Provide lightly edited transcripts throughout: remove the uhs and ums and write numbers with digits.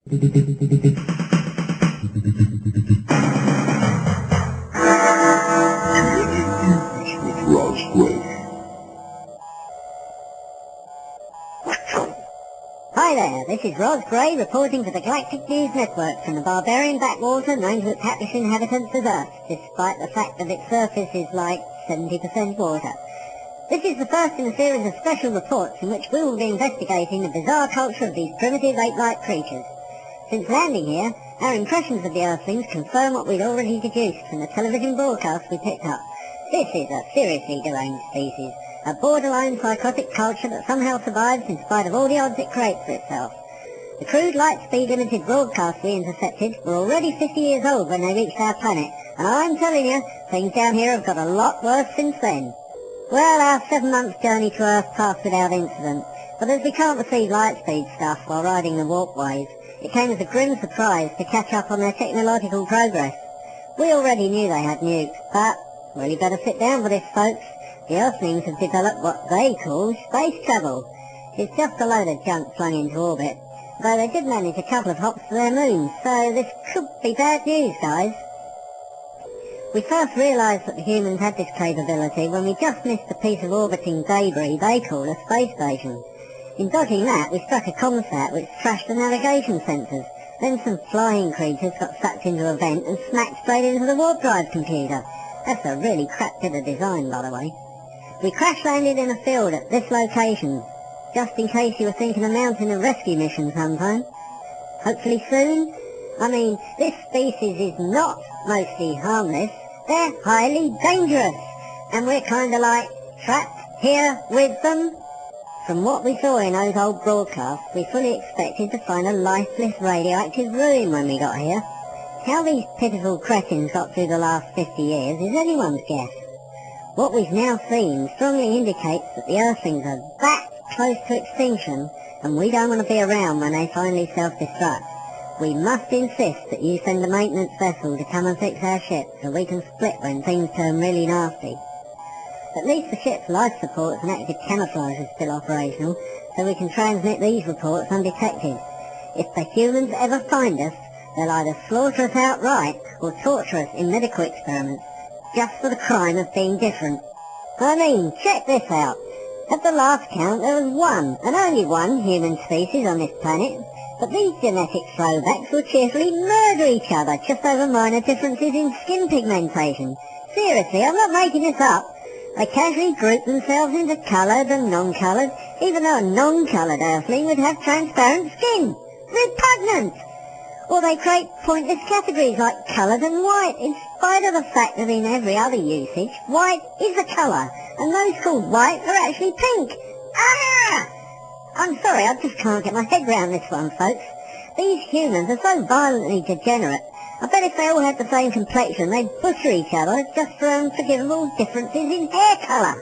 Hi there, this is Roz Gray reporting for the Galactic News Network from the barbarian backwater known to its hapless inhabitants as Earth, despite the fact that its surface is like 70% water. This is the first in a series of special reports in which we will be investigating the bizarre culture of these primitive ape-like creatures. Since landing here, our impressions of the Earthlings confirm what we'd already deduced from the television broadcast we picked up. This is a seriously deranged species, a borderline psychotic culture that somehow survives in spite of all the odds it creates for itself. The crude light-speed limited broadcasts we intercepted were already 50 years old when they reached our planet, and I'm telling you, things down here have got a lot worse since then. Well, our 7-month journey to Earth passed without incident, but as we can't receive light-speed stuff while riding the warpways, it came as a grim surprise to catch up on their technological progress. We already knew they had nukes, but really better sit down for this, folks. The Earthlings have developed what they call space travel. It's just a load of junk flung into orbit, though they did manage a couple of hops to their moons, so this could be bad news, guys. We first realised that the humans had this capability when we just missed a piece of orbiting debris they call a space station. In dodging that, we struck a comsat which trashed the navigation sensors. Then some flying creatures got sucked into a vent and smacked straight into the warp drive computer. That's a really crap bit of design, by the way. We crash-landed in a field at this location, just in case you were thinking of mounting a rescue mission sometime. Hopefully soon. I mean, this species is not mostly harmless. They're highly dangerous, and we're kinda like trapped here with them. From what we saw in those old broadcasts, we fully expected to find a lifeless radioactive ruin when we got here. How these pitiful cretins got through the last 50 years is anyone's guess. What we've now seen strongly indicates that the Earthlings are that close to extinction, and we don't want to be around when they finally self-destruct. We must insist that you send a maintenance vessel to come and fix our ship so we can split when things turn really nasty. At least the ship's life supports and active camouflage is still operational, so we can transmit these reports undetected. If the humans ever find us, they'll either slaughter us outright or torture us in medical experiments, just for the crime of being different. I mean, check this out. At the last count, there was one, and only one, human species on this planet. But these genetic throwbacks will cheerfully murder each other just over minor differences in skin pigmentation. Seriously, I'm not making this up. They casually group themselves into coloured and non-coloured, even though a non-coloured Earthling would have transparent skin. Repugnant! Or they create pointless categories like coloured and white, in spite of the fact that in every other usage, white is a colour, and those called white are actually pink. Ah! I'm sorry, I just can't get my head round this one, folks. These humans are so violently degenerate. I bet if they all had the same complexion, they'd butcher each other just for unforgivable differences in hair colour.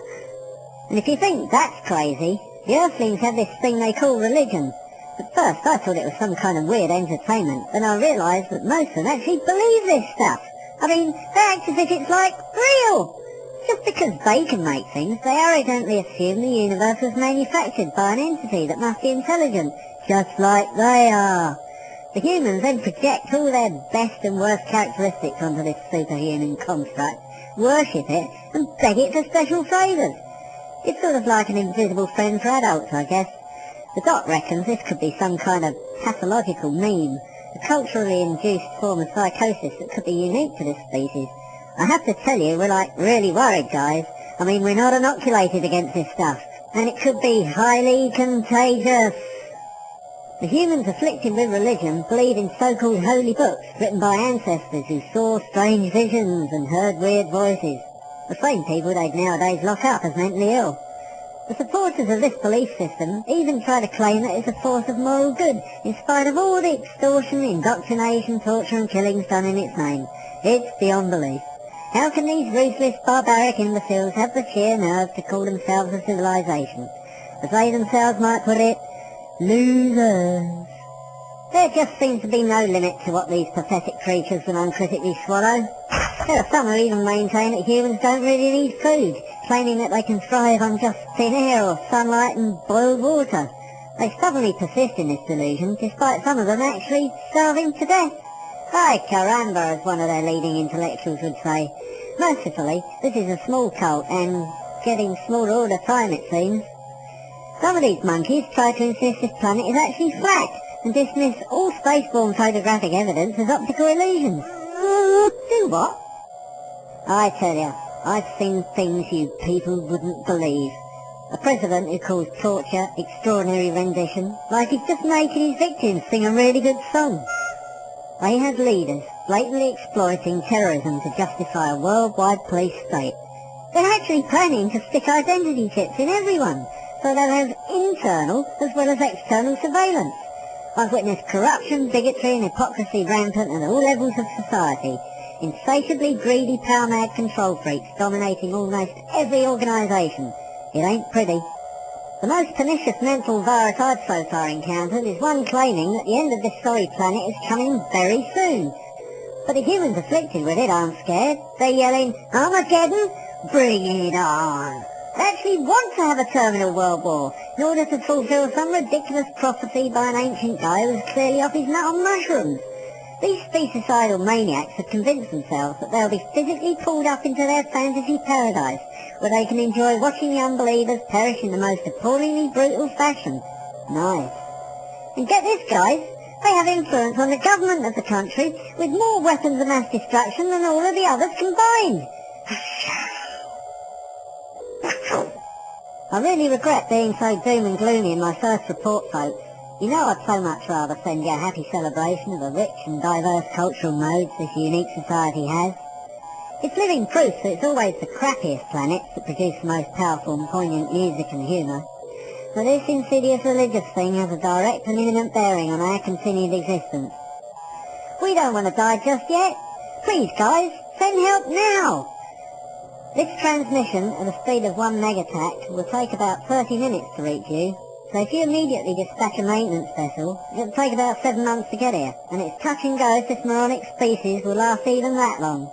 And if you think that's crazy, the Earthlings have this thing they call religion. At first I thought it was some kind of weird entertainment, then I realised that most of them actually believe this stuff. I mean, they act as if it's like real. Just because they can make things, they arrogantly assume the universe was manufactured by an entity that must be intelligent, just like they are. The humans then project all their best and worst characteristics onto this superhuman construct, worship it, and beg it for special favours. It's sort of like an invisible friend for adults, I guess. The Doc reckons this could be some kind of pathological meme, a culturally induced form of psychosis that could be unique to this species. I have to tell you, we're like really worried, guys. I mean, we're not inoculated against this stuff, and it could be highly contagious. The humans afflicted with religion believe in so-called holy books written by ancestors who saw strange visions and heard weird voices. The same people they'd nowadays lock up as mentally ill. The supporters of this belief system even try to claim that it's a force of moral good, in spite of all the extortion, indoctrination, torture and killings done in its name. It's beyond belief. How can these ruthless, barbaric imbeciles have the sheer nerve to call themselves a civilization? As they themselves might put it, losers. There just seems to be no limit to what these pathetic creatures can uncritically swallow. There are some who even maintain that humans don't really need food, claiming that they can thrive on just thin air or sunlight and boiled water. They stubbornly persist in this delusion, despite some of them actually starving to death. Ay caramba, as one of their leading intellectuals would say. Mercifully, this is a small cult, and getting smaller all the time, it seems. Some of these monkeys try to insist this planet is actually flat, and dismiss all spaceborne photographic evidence as optical illusions. Do what? I tell you, I've seen things you people wouldn't believe. A president who calls torture extraordinary rendition, like he's just making his victims sing a really good song. They have leaders blatantly exploiting terrorism to justify a worldwide police state. They're actually planning to stick identity chips in everyone, so they'll have internal as well as external surveillance. I've witnessed corruption, bigotry and hypocrisy rampant at all levels of society. Insatiably greedy, power-mad control freaks dominating almost every organisation. It ain't pretty. The most pernicious mental virus I've so far encountered is one claiming that the end of this sorry planet is coming very soon. But the humans afflicted with it aren't scared. They're yelling, Armageddon, bring it on. They actually want to have a terminal world war in order to fulfill some ridiculous prophecy by an ancient guy who was clearly off his nut on mushrooms. These speciocidal maniacs have convinced themselves that they'll be physically pulled up into their fantasy paradise, where they can enjoy watching the unbelievers perish in the most appallingly brutal fashion. Nice. And get this, guys, they have influence on the government of the country with more weapons of mass destruction than all of the others combined. I really regret being so doom and gloomy in my first report, folks. You know I'd so much rather send you a happy celebration of the rich and diverse cultural modes this unique society has. It's living proof that it's always the crappiest planets that produce the most powerful and poignant music and humour. But this insidious religious thing has a direct and imminent bearing on our continued existence. We don't want to die just yet. Please, guys, send help now! This transmission at a speed of 1 megatact will take about 30 minutes to reach you. So if you immediately dispatch a maintenance vessel, it'll take about 7 months to get here, and it's touch and go if this moronic species will last even that long.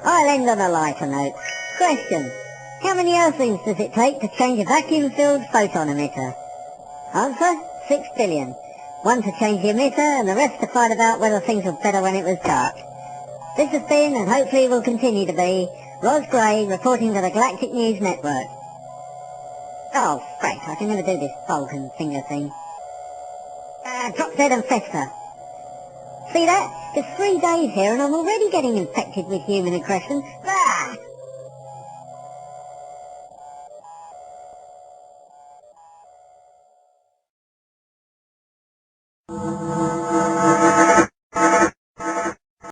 I'll end on a lighter note. Question. How many Earthlings does it take to change a vacuum-filled photon emitter? Answer. 6 billion. 1 to change the emitter, and the rest to fight about whether things were better when it was dark. This has been, and hopefully will continue to be, Ros Gray reporting for the Galactic News Network. Oh, great, I can never do this Vulcan finger thing. Drop dead and fester. See that? Just 3 days here and I'm already getting infected with human aggression.